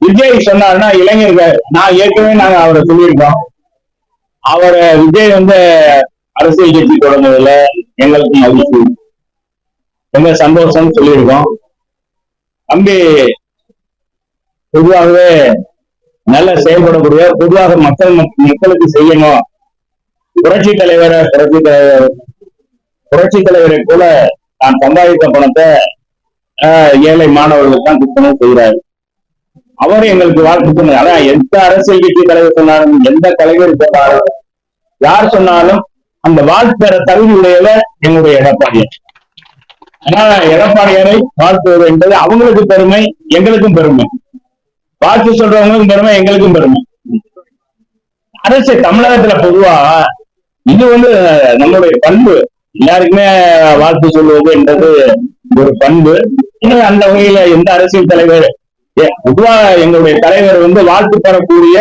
விஜய் சொன்னாருன்னா இளைஞர்கள், நான் ஏற்கனவே நாங்க அவரை சொல்லியிருக்கோம், அவரை விஜய் வந்து அரசியல் கட்சி தொடங்குறதுல எங்களுக்கு மகிழ்ச்சி, எங்க சந்தோஷம் சொல்லியிருக்கோம். தம்பி பொதுவாகவே நல்ல செயல்படக்கூடிய, பொதுவாக மக்களுக்கு செய்யணும், புரட்சி தலைவரை போல நான் சம்பாதித்த பணத்தை ஏழை மாணவர்களுக்கு தான் குத்தணும் செய்கிறார். அவர் எங்களுக்கு வாழ்த்து சொன்னார். அதான் எந்த அரசியல் கட்சி தலைவர் சொன்னாலும், எந்த தலைவர் சொன்னாலும், யார் சொன்னாலும் அந்த வாழ்த்து பெற தகுதி உடையவர் எங்களுடைய எடப்பாடியார். அதனால எடப்பாடியாரை வாழ்த்துவது என்பது அவங்களுக்கு பெருமை, எங்களுக்கும் பெருமை. வாழ்த்து சொல்றவங்களுக்கும் பெருமை, எங்களுக்கும் பெருமை. அரசு தமிழகத்துல பொதுவா இது வந்து நம்மளுடைய பண்பு, எல்லாருக்குமே வாழ்த்து சொல்வது என்பது ஒரு பண்பு. அந்த வகையில எந்த அரசியல் தலைவர் பொதுவா எங்களுடைய தலைவர் வந்து வாழ்த்து பெறக்கூடிய,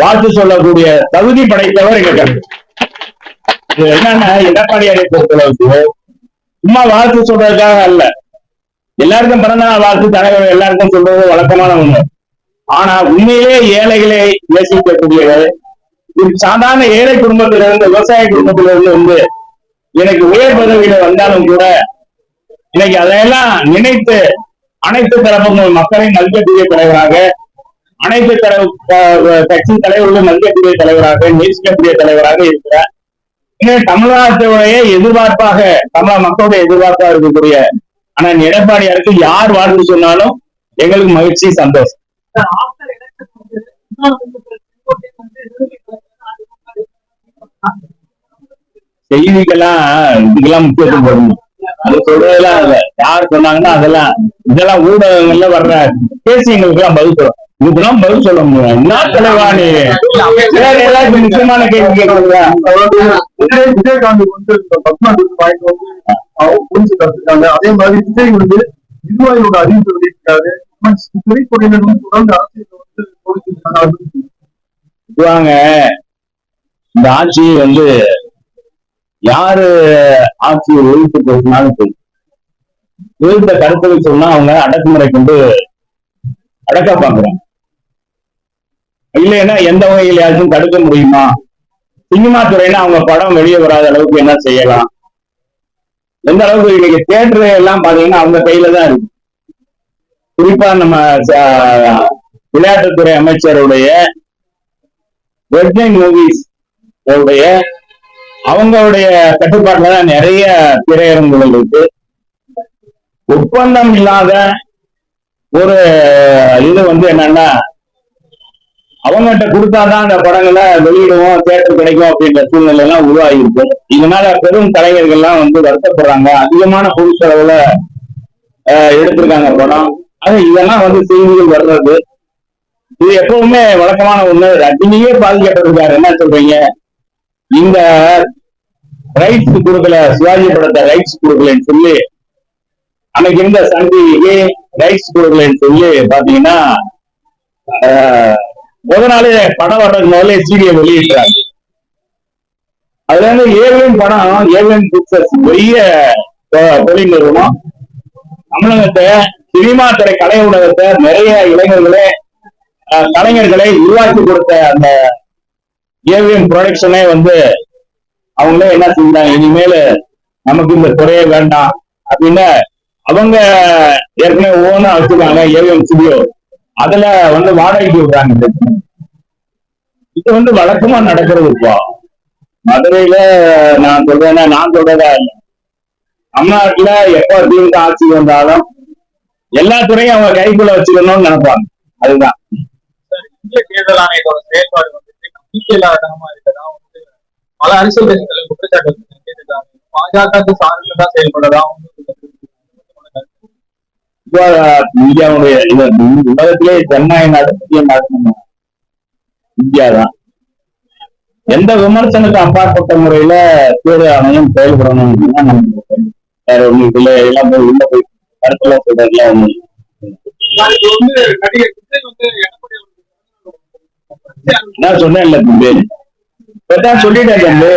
வாழ்த்து சொல்லக்கூடிய தகுதி படைத்தவர் எங்க கருத்து. என்னன்னா எடப்பாடியாரை பொறுத்தளவுக்கு சும்மா வாழ்த்து சொல்றதுக்காக அல்ல, எல்லாருக்கும் பிறந்த நாள் வாழ்த்து தலைவர் எல்லாருக்கும் சொல்றது வழக்கமான ஒண்ணு. ஆனா உண்மையிலே ஏழைகளை நேசிக்கக்கூடியவர், சாதாரண ஏழை குடும்பத்திலிருந்து, விவசாய குடும்பத்திலிருந்து வந்து எனக்கு உயர் பதவியில வந்தாலும் கூட இன்னைக்கு அதையெல்லாம் நினைத்து அனைத்து தரப்பு மக்களையும் நல்கக்கூடிய தலைவராக, அனைத்து கட்சி தலைவர்களும் நல்கக்கூடிய தலைவராக, நேசிக்கக்கூடிய தலைவராக இருக்கிறார். தமிழ்நாட்டுடைய எதிர்பார்ப்பாக, தமிழ் மக்களுடைய எதிர்பார்ப்பாக இருக்கக்கூடிய அண்ணன் எடப்பாடியாருக்கு யார் வாழ்த்து சொன்னாலும் எங்களுக்கு மகிழ்ச்சி, சந்தோஷம். செய்திக்கெல்லாம் இதுக்கெல்லாம் முக்கியத்துவம் போடணும். அது சொல்றதெல்லாம் இல்ல, யார் சொன்னாங்கன்னா அதெல்லாம் இதெல்லாம் ஊடகங்கள்ல வர்ற பேசி எங்களுக்கு எல்லாம் பதில் சொல்லும். இதுக்கெல்லாம் பதில் சொல்ல முடியும். என்ன தலைவாணி வேற ஏதாவது முக்கியமான கேள்வி கேட்கறீங்களா? விஜயகாந்த் வந்து பாயிண்ட் வந்து அவங்க புரிஞ்சு கத்துட்டாங்க. அதே மாதிரி விஜய் வந்து நிர்வாகியோட அறிவிப்பு வெளியிட்டாரு. திரைத்துறையினரும் தொடர்ந்து அரசியல் வந்து வாங்க, இந்த ஆட்சியை வந்து யாரு ஆட்சியை ஒழித்து பேசினாலும் சரி, ஒழித்த கருத்துக்கள் சொன்னா அவங்க அடக்குமுறை கொண்டு அடக்க பாக்குறாங்க. இல்லைன்னா எந்த வகையில் யாருக்கும் தடுக்க முடியுமா? சினிமா துறைன்னா அவங்க படம் வெளியே வராத அளவுக்கு என்ன செய்யலாம்? எந்த அளவுக்கு இன்னைக்கு தியேட்டர் எல்லாம் பாத்தீங்கன்னா அவங்க கையில தான் இருக்கு. குறிப்பா நம்ம விளையாட்டுத்துறை அமைச்சருடைய வெட்னிங் மூவிஸ் அவங்களுடைய கட்டுப்பாட்டுல தான் நிறைய திரையரங்குகள் இருக்கு. ஒப்பந்தம் இல்லாத ஒரு இது வந்து என்னன்னா, அவங்ககிட்ட கொடுத்தாதான் அந்த படங்களை வெளியிடுவோம், தியேட்டர் கிடைக்கும் அப்படின்ற சூழ்நிலை எல்லாம் உருவாகிருக்கு. இதனால பெரும் கலைஞர்கள்லாம் வந்து வருத்தப்படுறாங்க. அதிகமான பொது செலவுல எடுத்திருக்காங்க படம். அது இதெல்லாம் வந்து செய்திகள் வர்றது, இது எப்பவுமே வழக்கமான ஒண்ணு. ரஜினியே பாதிக்கப்பட்டிருக்காரு. என்ன சொல்றீங்க? இந்த ரைட்ஸ் கொடுக்கல, சிவாஜி படத்தை ரைட்ஸ் கொடுக்கலன்னு சொல்லி, அன்னைக்கு இருந்த சன் டிவிக்கு ரைட்ஸ் கொடுக்கலன்னு சொல்லி பாத்தீங்கன்னா முதல் நாளே படம் வர்றதுக்கு முதல்ல சீடியை வெளியிட்டாங்க. அதுல இருந்து ஏவிஎம் படம், ஏவிஎம் பிக்சர்ஸ் பெரிய தொழில் நிறுவனம் தமிழகத்தை சினிமா துறை கலை ஊடகத்தை நிறைய கலைஞர்களை உருவாக்கி கொடுத்த அந்த ஏவிஎம் ப்ரொடக்ஷனே வந்து அவங்களே என்ன செஞ்சாங்க, இனிமேல நமக்கு இந்த துறையே வேண்டாம் அப்படின்னு அவங்க ஏற்கனவே ஓனா வச்சிருக்காங்க ஏவிஎம் ஸ்டுடியோ. அதுல வந்து வாடகைக்கு விடுறாங்க. இது வந்து வழக்கமா நடக்கிறது. இப்போ மதுரையில நான் சொல்றேன்னா, நான் சொல்றதா இல்லை, தமிழ்நாட்டுல எப்ப திமுக ஆட்சி வந்தாலும் எல்லா துறையும் அவங்க கைக்குள்ள வச்சுக்கணும்னு நினைப்பாங்க. அதுதான் தேர்தல் ஆணையத்தோட செயல்பாடு வந்து நம்பிக்கை இல்லாதமா இருக்கதான் வந்து பல அரசியல் கட்சிகள் குற்றச்சாட்டு பாஜக சார்பில் தான் செயல்படுறதா இந்தியாவுடைய உலகத்திலே ஜனநாயக நாடு பெரிய நாடு இந்தியாதான். எந்த விமர்சனத்துக்கு அப்பாற்பட்ட முறையில தேர்தல் ஆணையம் செயல்படணும் வேற ஒண்ணு இதுல எல்லாம் போய் உள்ள போய் கருத்துல சொல்றதுலாம் ஒண்ணு. நான் சொன்னேன் இல்ல தம்பி, இப்பதான் சொல்லிட்டேன் தம்பி,